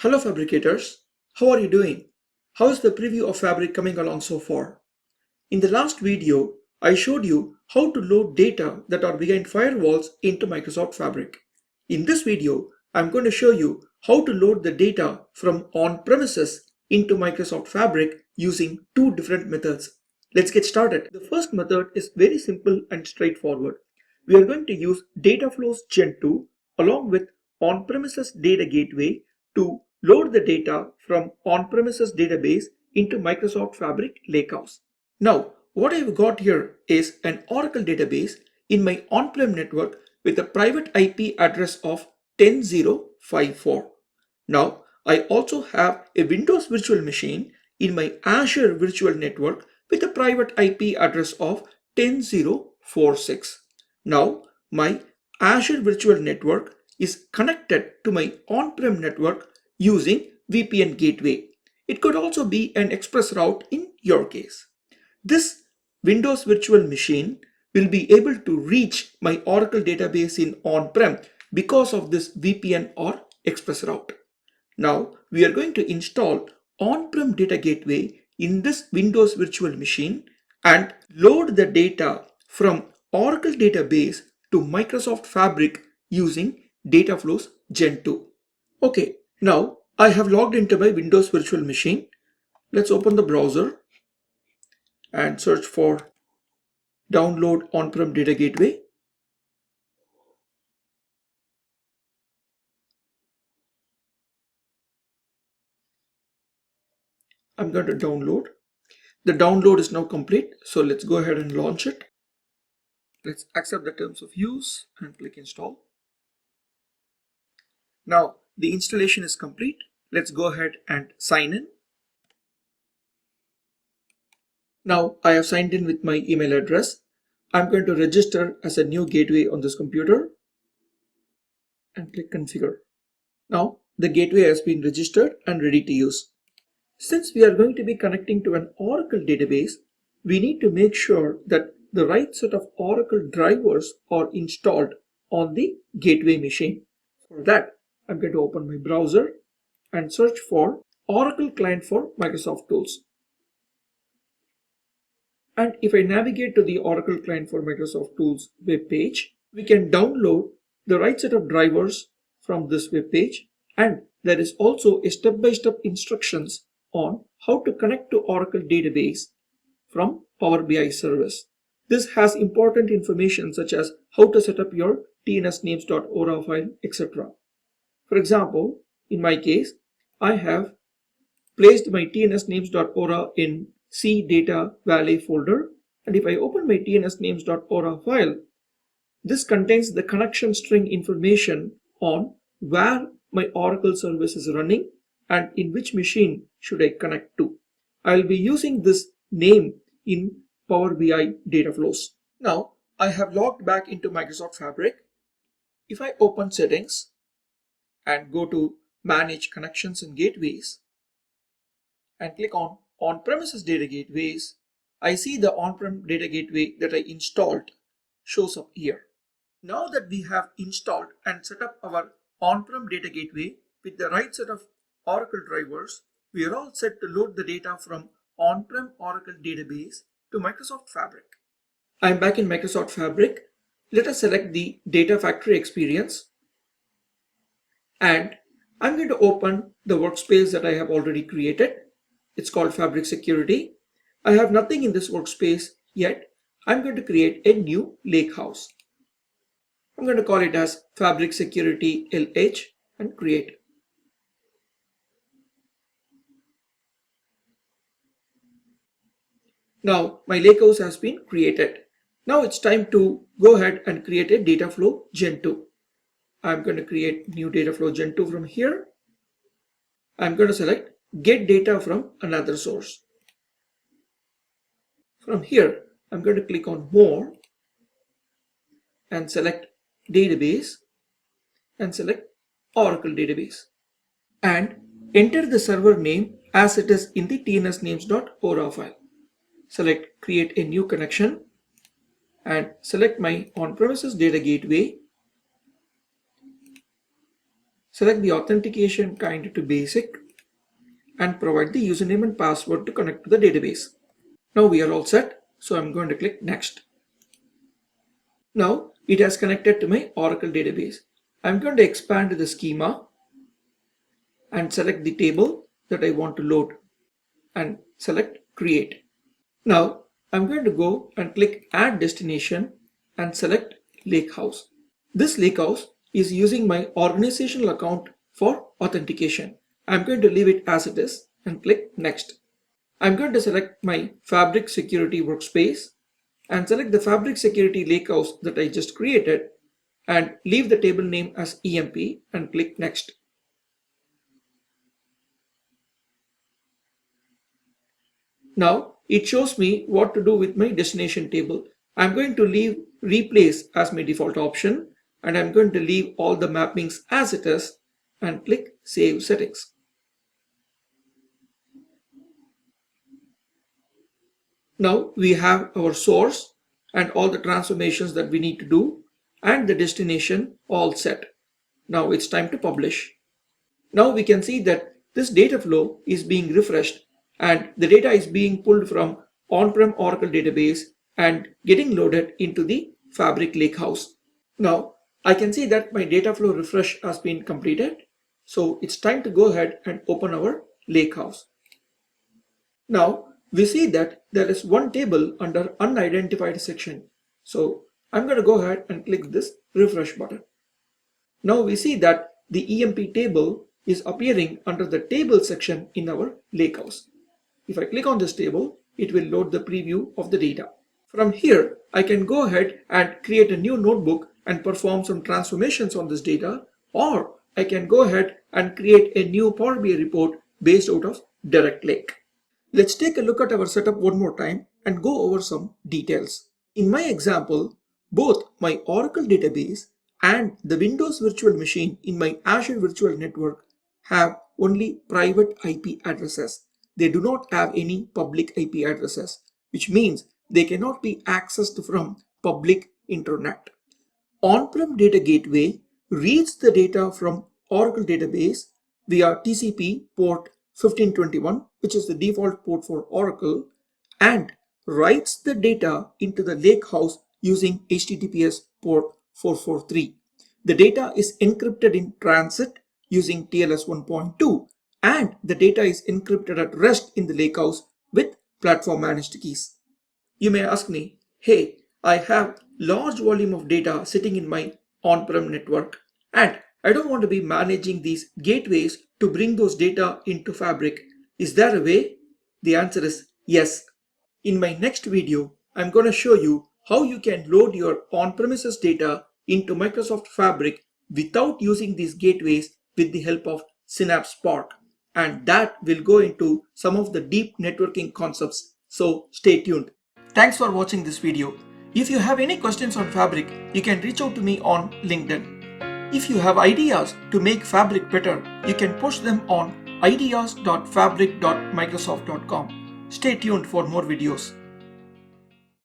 Hello fabricators, how are you doing? How is the preview of Fabric coming along so far? In the last video, I showed you how to load data that are behind firewalls into Microsoft Fabric. In this video, I'm going to show you how to load the data from on-premises into Microsoft Fabric using two different methods. Let's get started. The first method is very simple and straightforward. We are going to use Dataflows Gen 2 along with on-premises data gateway to load the data from on-premises database into Microsoft Fabric Lakehouse. Now, what I've got here is an Oracle database in my on-prem network with a private IP address of 10054. Now, I also have a Windows virtual machine in my Azure virtual network with a private IP address of 10046. Now, my Azure virtual network is connected to my on-prem network using VPN gateway. It could also be an express route in your case. This Windows virtual machine will be able to reach my Oracle database in on-prem because of this VPN or express route. Now we are going to install on-prem data gateway in this Windows virtual machine and load the data from Oracle database to Microsoft Fabric using Dataflows Gen 2. Okay, now I have logged into my Windows virtual machine. Let's open the browser and search for download on-prem data gateway. I'm going to download. The download is now complete, so let's go ahead and launch it. Let's accept the terms of use and click install. Now the installation is complete. Let's go ahead and sign in. Now I have signed in with my email address. I'm going to register as a new gateway on this computer and click configure. Now the gateway has been registered and ready to use. Since we are going to be connecting to an Oracle database, we need to make sure that the right set of Oracle drivers are installed on the gateway machine. For that, I'm going to open my browser and search for Oracle Client for Microsoft Tools. And if I navigate to the Oracle Client for Microsoft Tools web page, we can download the right set of drivers from this web page, and there is also a step-by-step instructions on how to connect to Oracle database from Power BI service. This has important information such as how to set up your tnsnames.ora file, etc. For example, in my case, I have placed my tnsnames.ora in C data valley folder, and if I open my tnsnames.ora file, this contains the connection string information on where my Oracle service is running and in which machine should I connect to. I will be using this name in Power BI Dataflows. Now I have logged back into Microsoft Fabric. If I open settings and go to manage connections and gateways and click on on-premises data gateways, I see the on-prem data gateway that I installed shows up here. Now that we have installed and set up our on-prem data gateway with the right set of Oracle drivers, we are all set to load the data from on-prem Oracle database to Microsoft Fabric. I'm back in Microsoft Fabric. Let us select the Data Factory experience. And I'm going to open the workspace that I have already created. It's called Fabric Security. I have nothing in this workspace yet. I'm going to create a new lakehouse. I'm going to call it as Fabric Security LH and create. Now my lakehouse has been created. Now it's time to go ahead and create a Dataflow Gen 2. I'm going to create new Dataflow Gen 2 from here. I'm going to select get data from another source. From here, I'm going to click on more and select database and select Oracle database and enter the server name as it is in the tnsnames.ora file. Select create a new connection and select my on-premises data gateway. Select the authentication kind to basic and provide the username and password to connect to the database. Now we are all set, so I'm going to click next. Now it has connected to my Oracle database. I'm going to expand the schema and select the table that I want to load and select create. Now I'm going to go and click add destination and select Lakehouse. This Lakehouse is using my organizational account for authentication. I'm going to leave it as it is and click next. I'm going to select my Fabric Security workspace and select the Fabric Security Lakehouse that I just created and leave the table name as EMP and click next. Now it shows me what to do with my destination table. I'm going to leave replace as my default option and I'm going to leave all the mappings as it is and click save settings. Now we have our source and all the transformations that we need to do and the destination all set. Now it's time to publish. Now we can see that this data flow is being refreshed and the data is being pulled from on-prem Oracle database and getting loaded into the Fabric Lakehouse. Now I can see that my data flow refresh has been completed. So it's time to go ahead and open our Lakehouse. Now we see that there is one table under unidentified section. So I'm going to go ahead and click this refresh button. Now we see that the EMP table is appearing under the table section in our Lakehouse. If I click on this table, it will load the preview of the data. From here, I can go ahead and create a new notebook and perform some transformations on this data, or I can go ahead and create a new Power BI report based out of Direct Lake. Let's take a look at our setup one more time and go over some details. In my example, both my Oracle database and the Windows virtual machine in my Azure Virtual Network have only private IP addresses. They do not have any public IP addresses, which means they cannot be accessed from public internet. On-prem data gateway reads the data from Oracle database via TCP port 1521, which is the default port for Oracle, and writes the data into the Lakehouse using HTTPS port 443. The data is encrypted in transit using TLS 1.2, and the data is encrypted at rest in the Lakehouse with platform managed keys. You may ask me, hey, I have large volume of data sitting in my on-prem network and I don't want to be managing these gateways to bring those data into Fabric. Is there a way? The answer is yes. In my next video, I'm going to show you how you can load your on-premises data into Microsoft Fabric without using these gateways with the help of Synapse Spark. And that will go into some of the deep networking concepts. So stay tuned. Thanks for watching this video. If you have any questions on Fabric, you can reach out to me on LinkedIn. If you have ideas to make Fabric better, you can post them on ideas.fabric.microsoft.com. Stay tuned for more videos.